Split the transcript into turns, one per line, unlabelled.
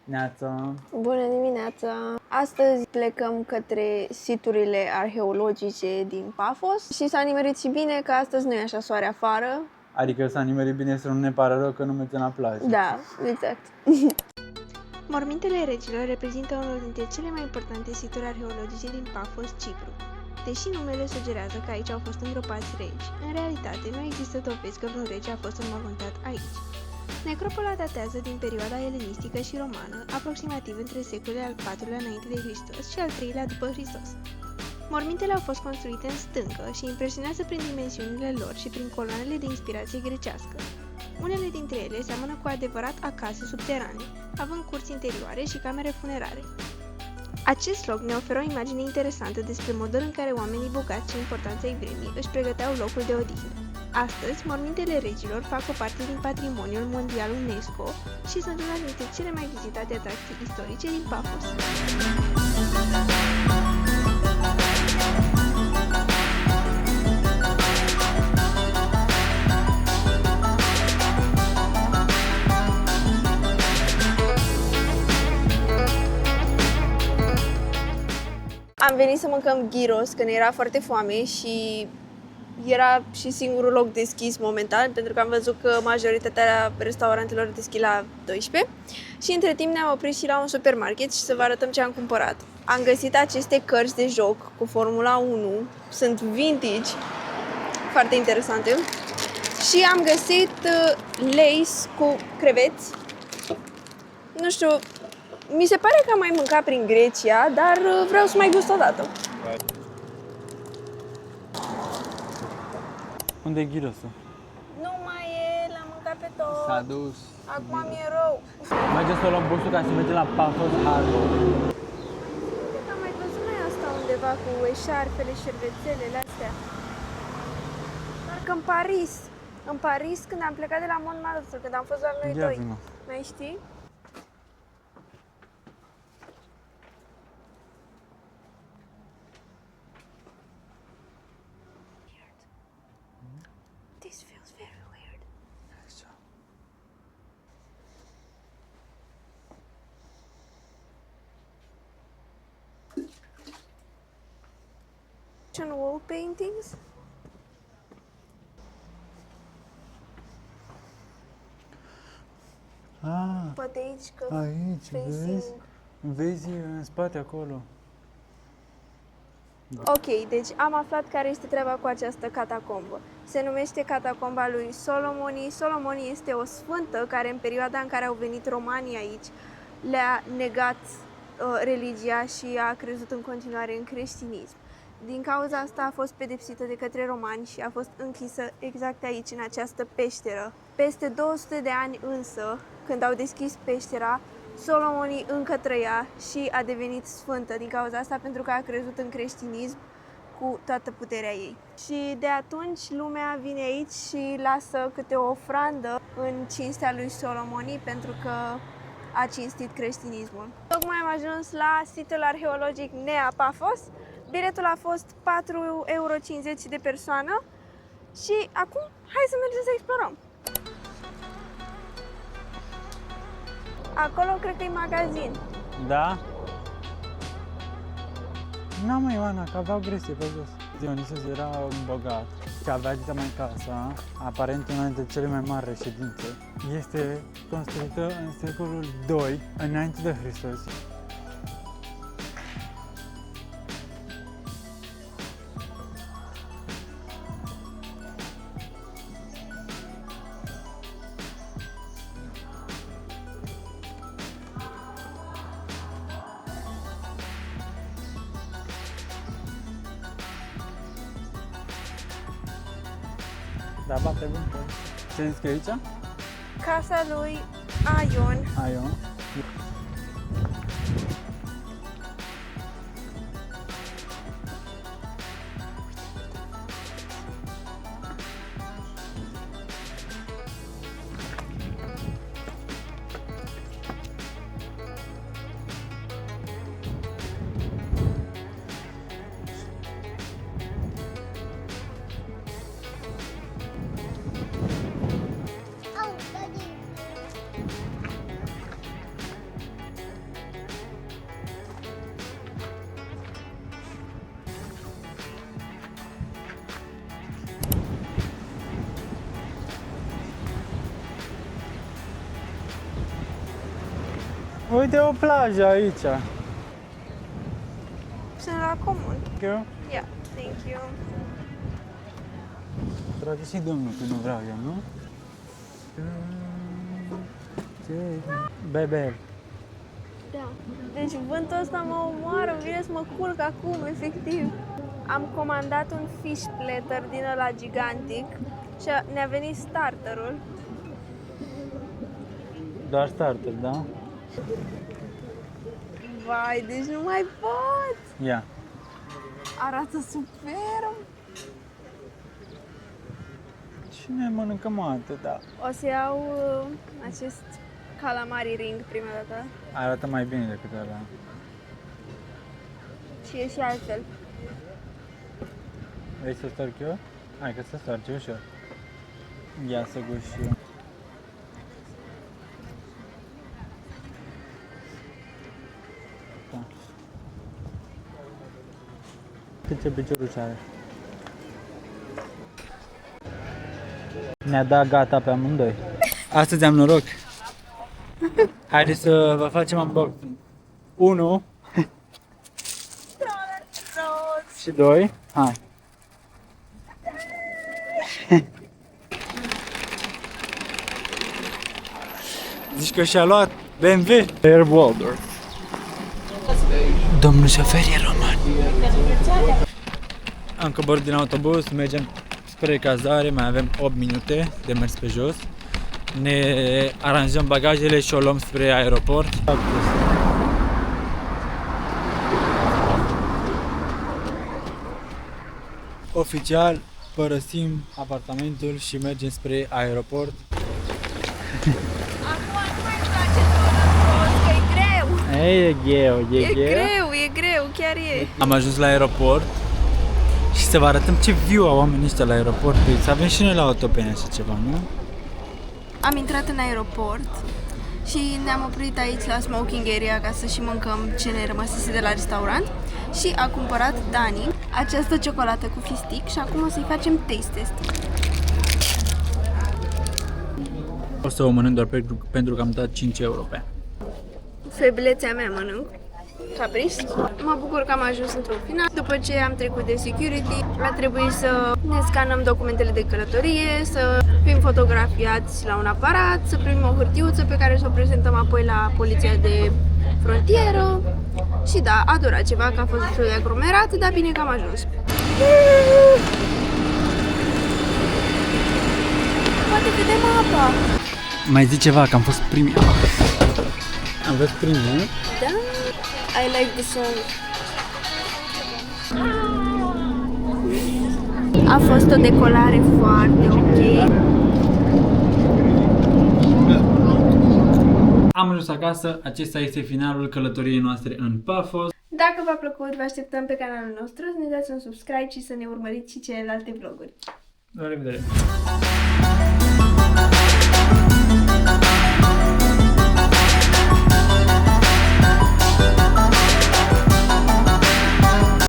Neața!
Bună dimineața! Astăzi plecăm către siturile arheologice din Pafos și s-a nimerit și bine că astăzi nu e așa soare afară.
Adică s-a nimerit bine să nu ne pară rău că nu mergem la plajă.
Da, exact.
Mormintele regilor reprezintă unul dintre cele mai importante situri arheologice din Pafos, Cipru. Deși numele sugerează că aici au fost îngropați regi, în realitate nu există dovezi că vreun rege a fost înmormântat aici. Necropola datează din perioada elenistică și romană, aproximativ între secolele al IV-lea înainte de Hristos și al III-lea după Hristos. Mormintele au fost construite în stâncă și impresionează prin dimensiunile lor și prin coloanele de inspirație grecească. Unele dintre ele seamănă cu adevărat acase subterane, având curți interioare și camere funerare. Acest loc ne oferă o imagine interesantă despre modul în care oamenii bogați și importanța vremii își pregăteau locul de odihnă. Astăzi, mormintele regilor fac o parte din patrimoniul mondial UNESCO și sunt una dintre cele mai vizitate atracții istorice din Pafos.
Am venit să mâncăm gyros, că ne era foarte foame și era și singurul loc deschis momentan, pentru că am văzut că majoritatea restaurantelor deschid la 12 și între timp ne-am oprit și la un supermarket și să vă arătăm ce am cumpărat. Am găsit aceste cărți de joc cu Formula 1, sunt vintage, foarte interesante, și am găsit Lay's cu creveți. Nu știu, mi se pare că am mai mâncat prin Grecia, dar vreau să mai gust o dată.
Unde e ghirosul?
Nu mai e, l-am mâncat pe tot.
S-a dus.
Acum mi-e rău.
Mergem să luăm busul ca să mergem la Pafos Harbor.
Cred că am mai văzut noi asta undeva cu eșarfele și șervețelele astea. Parcă în Paris. În Paris, când am plecat de la Montmartre, când am fost doar noi
Ia
doi.
vină.
Mai știi? This feels very weird. Wall paintings.
Ah,
Poate aici că
aici,
facing.
vezi? Vezi în spate acolo.
Ok, deci am aflat care este treaba cu această catacombă. Se numește catacomba lui Solomoni. Solomoni este o sfântă care în perioada în care au venit romanii aici le-a negat religia și a crezut în continuare în creștinism. Din cauza asta a fost pedepsită de către romani și a fost închisă exact aici, în această peșteră. Peste 200 de ani însă, când au deschis peștera, Solomoni încă trăia și a devenit sfântă din cauza asta, pentru că a crezut în creștinism cu toată puterea ei. Și de atunci lumea vine aici și lasă câte o ofrandă în cinstea lui Solomoni, pentru că a cinstit creștinismul. Tocmai am ajuns la situl arheologic Nea Pafos. Biletul a fost 4,50 € de persoană și acum hai să mergem să explorăm. Acolo cred că e magazin.
Da? N-am mai Ioana, că aveau gresie pe jos. Dionisos era un bogat și avea dita mai casa, aparent una dintre cele mai mari reședințe. Este construită în secolul II înainte de Hristos. Da, bate bun. Ce zici că e aici?
Casa lui Aion.
Aion. Uite o plajă aici.
Sunt la comun.
Thank you.
Yeah, thank you.
Trage și domnul că nu vreau eu, nu? Bebe.
Da. Deci vântul ăsta mă omoară, îmi vine să mă culc acum, efectiv. Am comandat un fish platter din ăla gigantic și ne-a venit starterul.
Doar starter, da?
Vai, deci nu mai pot!
Ia.
Arată superb!
Cine mănâncăm atâta?
O să iau acest calamari ring prima dată
Arată mai bine decât ăla.
și e și altfel.
Vrei să storc eu? Hai că să storce ușor. Ia să gust și eu. Da. Ce picioruș are? Ne-a dat gata pe amândoi. Astăzi am noroc. Haideți să vă facem unboxing. 1 și 2. Hai. Zici că și-a luat BMW Air Waldorf. Domnul șofer e român. Am coborât din autobuz, mergem spre cazare, mai avem 8 minute de mers pe jos. Ne aranjăm bagajele și o luăm spre aeroport. Oficial părăsim apartamentul și mergem spre aeroport.
Acum nu mai place să că e greu!
Ei, e greu,
E greu, chiar e.
Am ajuns la aeroport și să vă arătăm ce view au oamenii ăștia la aeroport. Păi să avem și noi la Otopeni așa ceva, nu?
Am intrat în aeroport și ne-am oprit aici la smoking area ca să și mâncăm ce ne rămăsese de la restaurant și a cumpărat Dani această ciocolată cu fistic și acum o să-i facem taste test.
O să o mănânc doar pentru că am dat 5 euro pe ea.
Feblețea mea mănânc. Caprici? Mă bucur că am ajuns într-un final. După ce am trecut de security, a trebuit să ne scanăm documentele de călătorie, să fim fotografiați la un aparat, să primim o hârtiuță pe care să o prezentăm apoi la poliția de frontieră. Și da, a durat ceva, că a fost destul de aglomerat, dar bine că am ajuns. Poate vedem apa!
Mai zi ceva, că am fost primii. Am fost primii,
Da, I like the song. A fost o decolare foarte ok.
Am ajuns acasă, acesta este finalul călătoriei noastre în Paphos.
Dacă v-a plăcut, vă așteptăm pe canalul nostru să ne dați un subscribe și să ne urmăriți și celelalte vloguri.
La revedere!